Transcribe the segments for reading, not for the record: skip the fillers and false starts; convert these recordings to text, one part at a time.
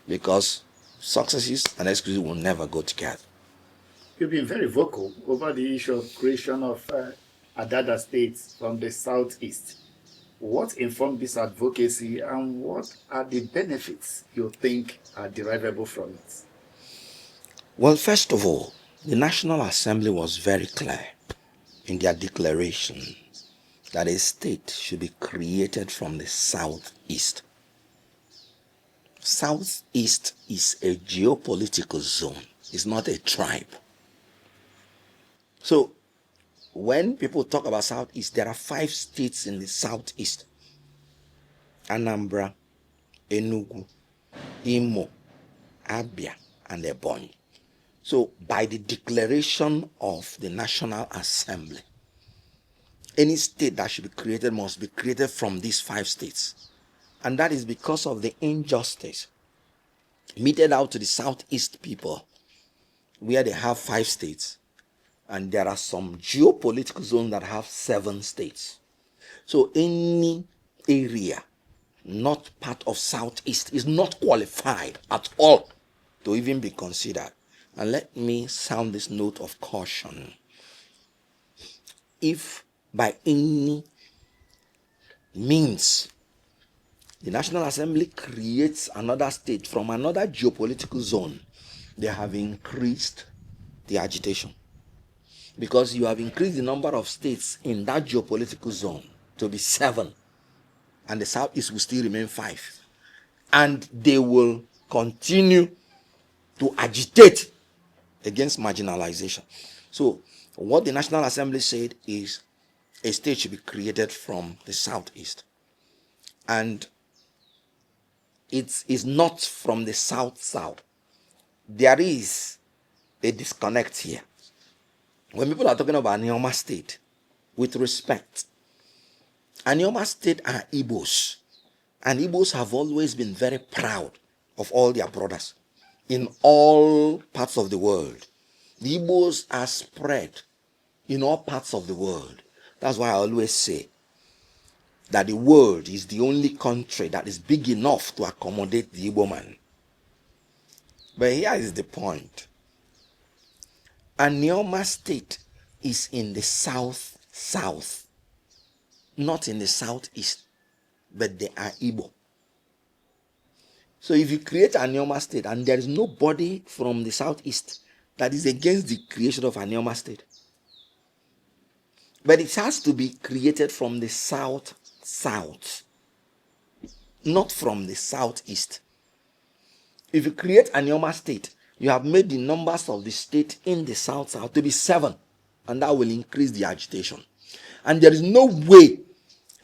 because successes and excuses will never go together. You've been very vocal over the issue of creation of Adada states from the southeast. What informed this advocacy and what are the benefits you think are derivable from it? Well, first of all, the National Assembly was very clear in their declaration that a state should be created from the southeast. Southeast is a geopolitical zone, it's not a tribe. So, when people talk about southeast, there are 5 states in the southeast: Anambra, Enugu, Imo, Abia, and Ebonyi. So, by the declaration of the National Assembly, any state that should be created must be created from these 5 states. And that is because of the injustice meted out to the southeast people, where they have 5 states, and there are some geopolitical zones that have 7 states. So any area not part of southeast is not qualified at all to even be considered. And let me sound this note of caution. If by any means the National Assembly creates another state from another geopolitical zone, they have increased the agitation. Because you have increased the number of states in that geopolitical zone to be 7, and the southeast will still remain 5. And they will continue to agitate against marginalization. So what the National Assembly said is a state should be created from the southeast. And it is not from the south-south. There is a disconnect here. When people are talking about Anioma State, with respect, Anioma State are Igbos. And Igbos have always been very proud of all their brothers in all parts of the world. The Igbos are spread in all parts of the world. That's why I always say that the world is the only country that is big enough to accommodate the Igbo man. But here is the point. Anioma State is in the south-south, not in the southeast, but they are Igbo. So if you create Anioma State and there is nobody from the southeast that is against the creation of Anioma State, but it has to be created from the south-south, not from the southeast. If you create Anioma State, you have made the numbers of the state in the south-south to be 7, and that will increase the agitation. And there is no way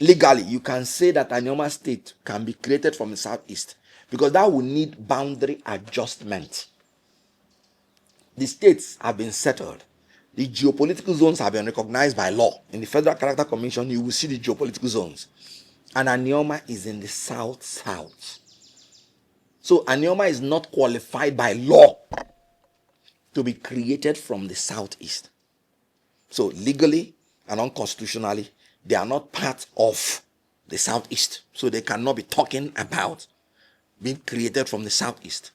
legally you can say that Anioma State can be created from the southeast, because that will need boundary adjustment. The states have been settled. The geopolitical zones have been recognized by law. In the Federal Character Commission, you will see the geopolitical zones. And Anioma is in the south-south. So Anioma is not qualified by law to be created from the southeast. So legally and unconstitutionally, they are not part of the southeast. So they cannot be talking about being created from the southeast.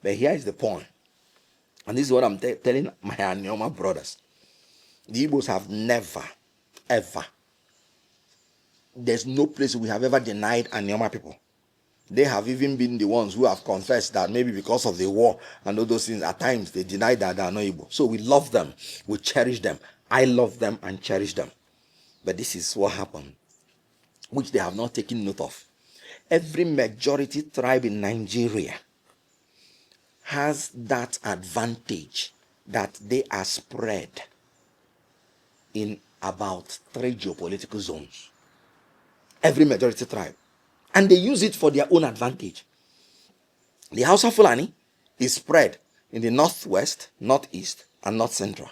But here is the point. And this is what I'm telling my Anioma brothers. The Igbos have never, ever, there's no place we have ever denied Anioma people. They have even been the ones who have confessed that maybe because of the war and all those things, at times they deny that they are not Igbo. So we love them, we cherish them. I love them and cherish them. But this is what happened, which they have not taken note of. Every majority tribe in Nigeria has that advantage that they are spread in about 3 geopolitical zones. Every majority tribe. And they use it for their own advantage. The Hausa Fulani is spread in the northwest, northeast, and north central.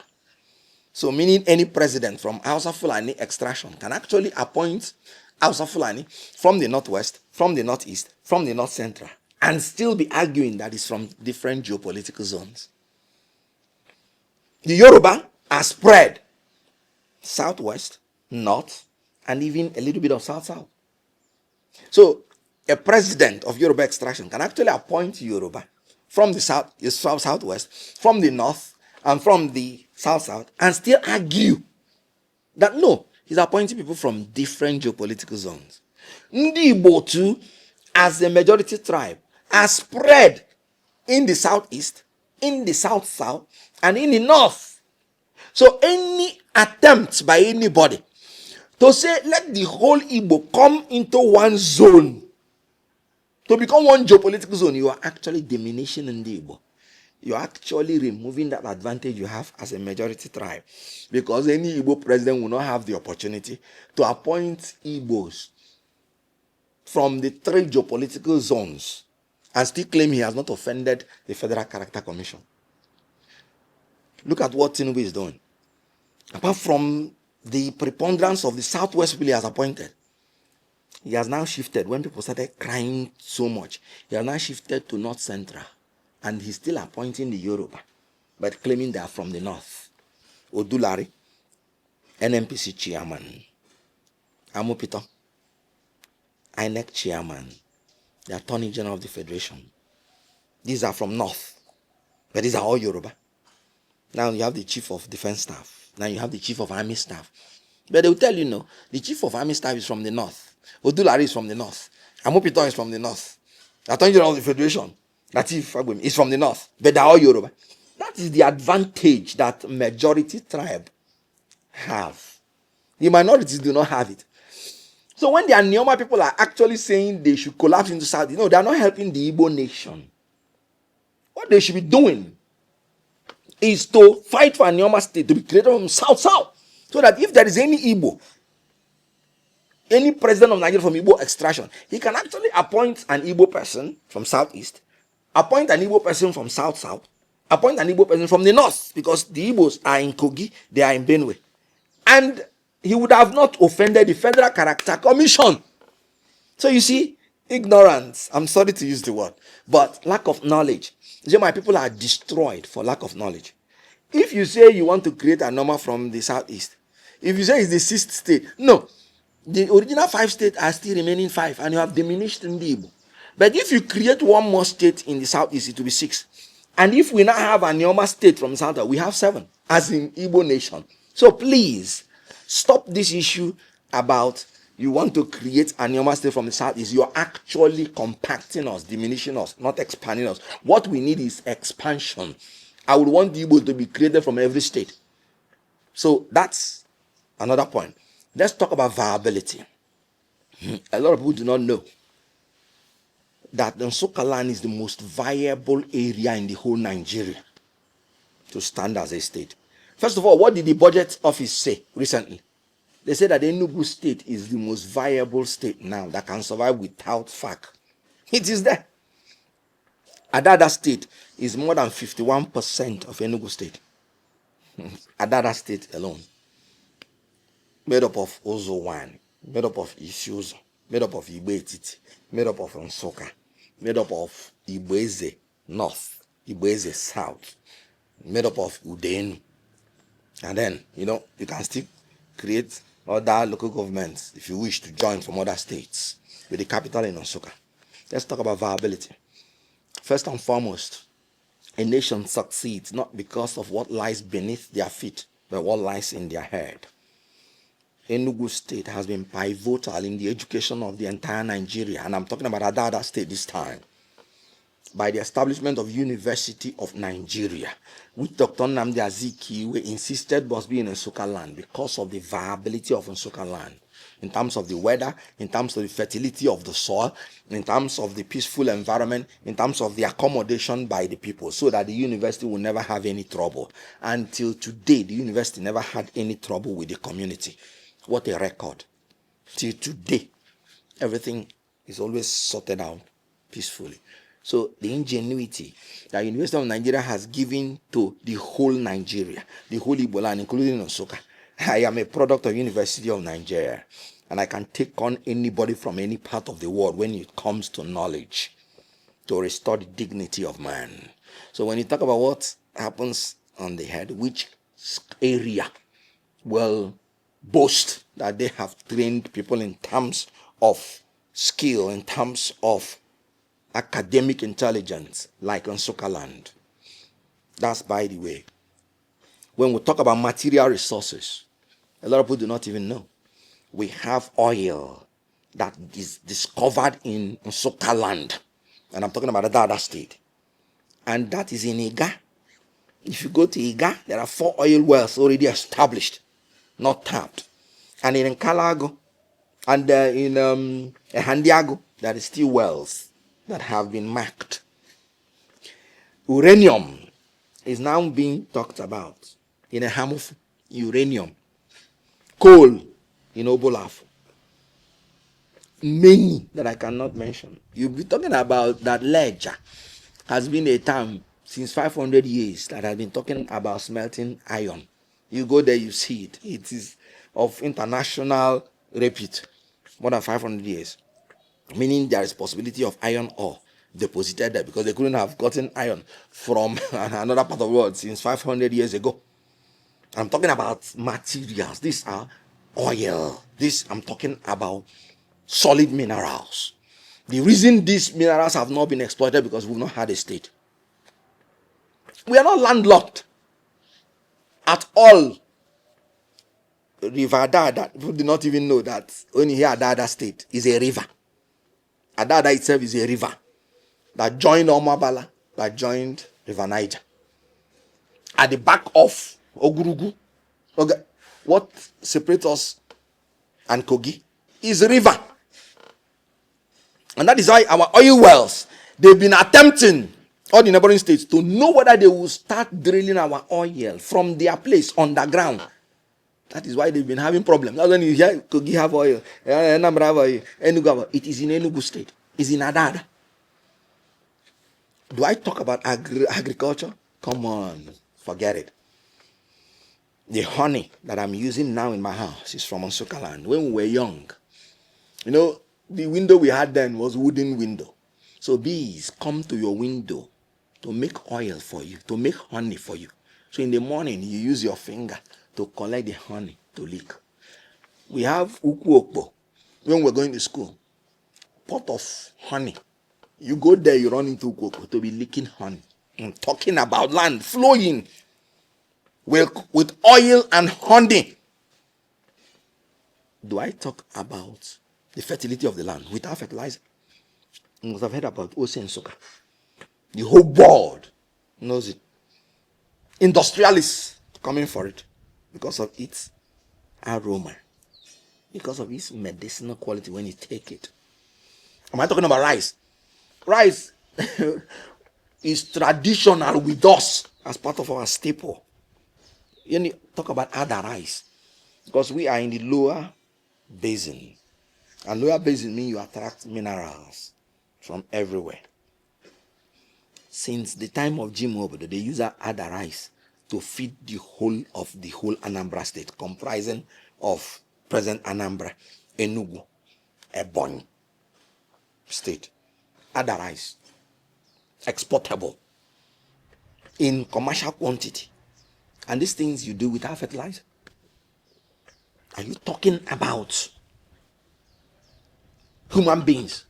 So meaning any president from Hausa Fulani extraction can actually appoint Hausa Fulani from the northwest, from the northeast, from the north central, and still be arguing that it's from different geopolitical zones. The Yoruba are spread southwest, north, and even a little bit of south-south. So a president of Yoruba extraction can actually appoint Yoruba from the southwest, from the north, and from the south, and still argue that no, he's appointing people from different geopolitical zones. Ndi Igbo too, as a majority tribe, are spread in the southeast, in the south, and in the north. So any attempt by anybody to say let the whole Igbo come into one zone, to become one geopolitical zone, you are actually diminishing in the Igbo. You're actually removing that advantage you have as a majority tribe, because any Igbo president will not have the opportunity to appoint Igbos from the 3 geopolitical zones and still claim he has not offended the Federal Character Commission. Look at what Tinubu is doing. Apart from the preponderance of the southwest people he has appointed, he has now shifted. When people started crying so much, he has now shifted to North Central. And he's still appointing the Yoruba, but claiming they are from the north. Odulari, NMPC chairman, Amopito, INEC chairman, the Attorney General of the Federation. These are from north, but these are all Yoruba. Now you have the Chief of Defense Staff. Now you have the Chief of Army Staff. But they will tell you, no, the Chief of Army Staff is from the north. Odulari is from the north. Amopito is from the north. The Attorney General of the Federation, Latif Fagbemi, is from the north, but they're all Yoruba. That is the advantage that majority tribe have. The minorities do not have it. So when the Anioma people are actually saying they should collapse into South, they are not helping the Igbo nation. What they should be doing is to fight for Anioma State to be created from South, so that if there is any Igbo, any president of Nigeria from Igbo extraction, he can actually appoint an Igbo person from southeast, appoint an Igbo person from south, appoint an Igbo person from the north, because the Igbos are in Kogi, they are in Benue. And he would have not offended the Federal Character Commission. So you see, ignorance, I'm sorry to use the word, but lack of knowledge. My people are destroyed for lack of knowledge. If you say you want to create a number from the southeast, if you say it's the 6th state, no, the original 5 states are still remaining 5, and you have diminished in the Igbo. But if you create one more state in the southeast, it will be 6. And if we now have an Anioma State from south, we have 7, as in Igbo nation. So please, stop this issue about you want to create an Anioma State from the southeast. You are actually compacting us, diminishing us, not expanding us. What we need is expansion. I would want the Igbo to be created from every state. So that's another point. Let's talk about viability. A lot of people do not know that the Nsukka land is the most viable area in the whole Nigeria to stand as a state. First of all, what did the budget office say recently? They said that Enugu State is the most viable state now that can survive without FAC. It is there. Adada State is more than 51% of Enugu State. Adada State alone. Made up of Ozo1, made up of Isuzo, made up of Igbo, made up of Nsukka, made up of Igbo North, Igbo South, made up of Udenu. And then, you can still create other local governments if you wish to join from other states with the capital in Nsukka. Let's talk about viability. First and foremost, a nation succeeds not because of what lies beneath their feet, but what lies in their head. Enugu State has been pivotal in the education of the entire Nigeria, and I'm talking about Adada State this time, by the establishment of University of Nigeria, which Dr. Nnamdi Azikiwe insisted must be in Nsukka land because of the viability of Nsukka land, in terms of the weather, in terms of the fertility of the soil, in terms of the peaceful environment, in terms of the accommodation by the people, so that the university will never have any trouble. Until today, the university never had any trouble with the community. What a record. Till today, everything is always sorted out peacefully. So the ingenuity that University of Nigeria has given to the whole Nigeria, the whole Igbo land, including Nsukka. I am a product of University of Nigeria, and I can take on anybody from any part of the world when it comes to knowledge, to restore the dignity of man. So when you talk about what happens on the head, which area will boast that they have trained people in terms of skill in terms of academic intelligence like Nsukka land. That's by the way. When we talk about material resources, a lot of people do not even know. We have oil that is discovered in Nsukka land. And I'm talking about Adada State. And that is in Iga. If you go to Iga, there are 4 oil wells already established, not tapped. And in Kalago and in Handiago, there is still wells that have been marked. Uranium is now being talked about in a Hamuf. Uranium. Coal in Obolafo. Many that I cannot mention. You'll be talking about that ledger. Has been a term since 500 years that has been talking about smelting iron. You go there, you see it. It is of international repute. More than 500 years. Meaning there is possibility of iron ore deposited there because they couldn't have gotten iron from another part of the world since 500 years ago. I'm talking about materials. These are oil. I'm talking about solid minerals. The reason these minerals have not been exploited because we've not had a state. We are not landlocked at all. River Adada, people do not even know that when you hear Adada State is a river. Adada itself is a river that joined Omabala, that joined River Niger. At the back of Ogurugu, okay, what separates us and Kogi is a river. And that is why our oil wells, they've been attempting, all the neighboring states, to know whether they will start drilling our oil from their place underground. That is why they've been having problems. That's when you hear Kogi have oil, Anambra have oil, Enugu have oil. It is in Enugu State. It's in Adada. Do I talk about agriculture? Come on, forget it. The honey that I'm using now in my house is from Nsukka land. When we were young, you know, the window we had then was wooden window. So bees come to your window to make oil for you, to make honey for you. So in the morning, you use your finger to collect the honey to lick. We have Ukwu when we're going to school. Pot of honey. You go there, you run into Ukwu to be licking honey. I'm talking about land flowing with oil and honey. Do I talk about the fertility of the land without fertilizer? You must have heard about Ose Nsukka. The whole world knows it. Industrialists coming for it because of its aroma, because of its medicinal quality when you take it. Am I talking about rice? Rice is traditional with us as part of our staple. You need to talk about other rice because we are in the lower basin. And lower basin means you attract minerals from everywhere. Since the time of Jim Obodo, they use other rice to feed the whole Anambra State, comprising of present Anambra, Enugu, Ebonyi State. Other rice, exportable in commercial quantity. And these things you do without fertilizer. Are you talking about human beings?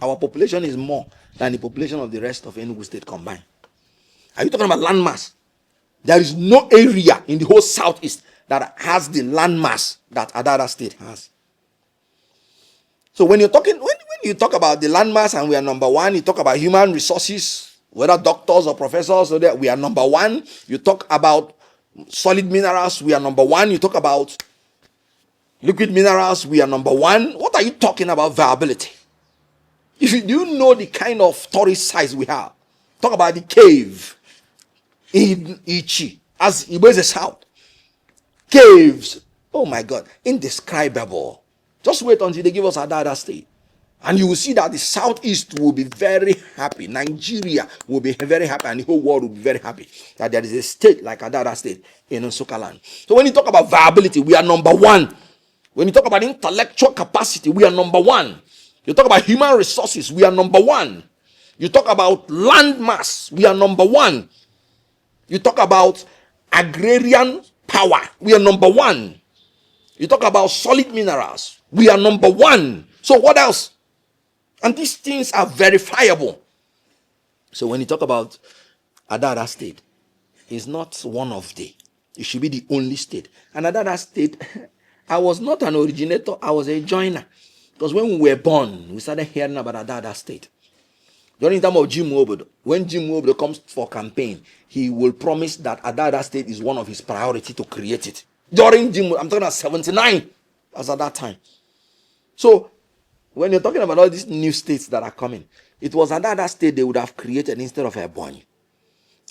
Our population is more than the population of the rest of Enugu State combined. Are you talking about landmass? There is no area in the whole southeast that has the landmass that Adada State has. So when you talk about the landmass and we are number one, you talk about human resources, whether doctors or professors, so that we are number one. You talk about solid minerals, we are number one. You talk about liquid minerals, we are number one. What are you talking about viability? If you do know the kind of tourist sites we have, talk about the cave in Ichi, as Igbo is the south. Caves, oh my God, indescribable. Just wait until they give us Adada State. And you will see that the southeast will be very happy. Nigeria will be very happy, and the whole world will be very happy that there is a state like Adada State in Nsukka land. So when you talk about viability, we are number one. When you talk about intellectual capacity, we are number one. You talk about human resources, we are number one. You talk about land mass, we are number one. You talk about agrarian power, we are number one. You talk about solid minerals, we are number one. So what else And these things are verifiable. So when you talk about Adada State, it's not one of the. It should be the only state. And Adada State, I was not an originator, I was a joiner. Because when we were born, we started hearing about Adada State. During the time of Jim Obodo, when Jim Obodo comes for campaign, he will promise that Adada State is one of his priority to create it. During Jim, I'm talking about 79, as at that time. So, when you're talking about all these new states that are coming, it was Adada State they would have created instead of Ebonyi.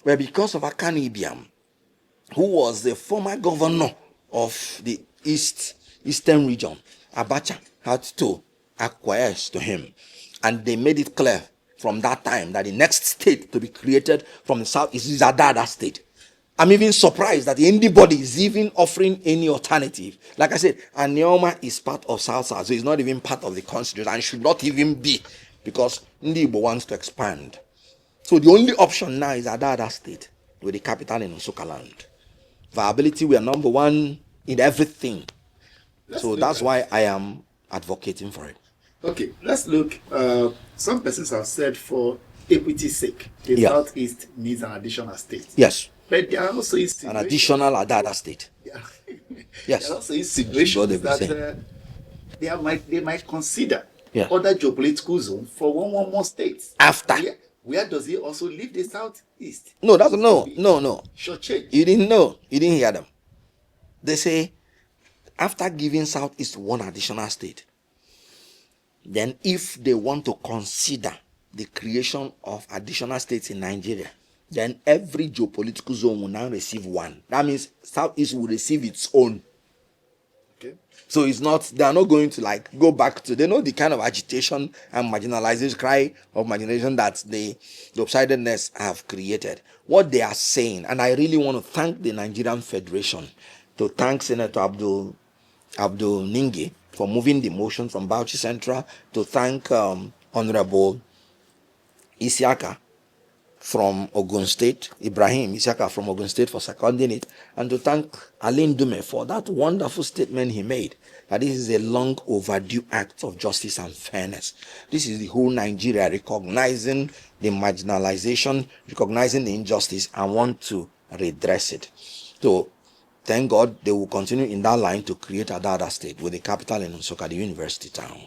But because of Akanu Ibiam, who was the former governor of the eastern region, Abacha had to acquiesce to him. And they made it clear from that time that the next state to be created from the south is Adada State. I'm even surprised that anybody is even offering any alternative. Like I said, Anioma is part of South South, so it's not even part of the constitution and should not even be, because Igbo wants to expand. So the only option now is Adada State with the capital in Nsukka land. Viability, we are number one in everything. So that's why I am advocating for it. Okay, let's look. Some persons have said for equity's sake, the Southeast needs an additional state. Yes. But there are also an additional Adada State. Yeah. Yes. There are also situations that they might consider other geopolitical zones for one more state. After. Where does he also leave the Southeast? No, that's no. Short change. You didn't know. You didn't hear them. They say after giving Southeast one additional state, then if they want to consider the creation of additional states in Nigeria, then every geopolitical zone will now receive one. That means Southeast will receive its own. Okay. So it's not, they are not going to go back to, they know the kind of agitation and marginalization, cry of marginalization that the lopsidedness have created. What they are saying, and I really want to thank the Nigerian Federation, to thank Senator Abdul Ningi for moving the motion from Bauchi Central, to thank Honorable Isiaka from Ogun State, Ibrahim Isiaka from Ogun State for seconding it, and to thank Alain Dume for that wonderful statement he made, that this is a long overdue act of justice and fairness. This is the whole Nigeria recognizing the marginalization, recognizing the injustice, and want to redress it. So, thank God they will continue in that line to create Adada State with the capital in Nsukka, the university town.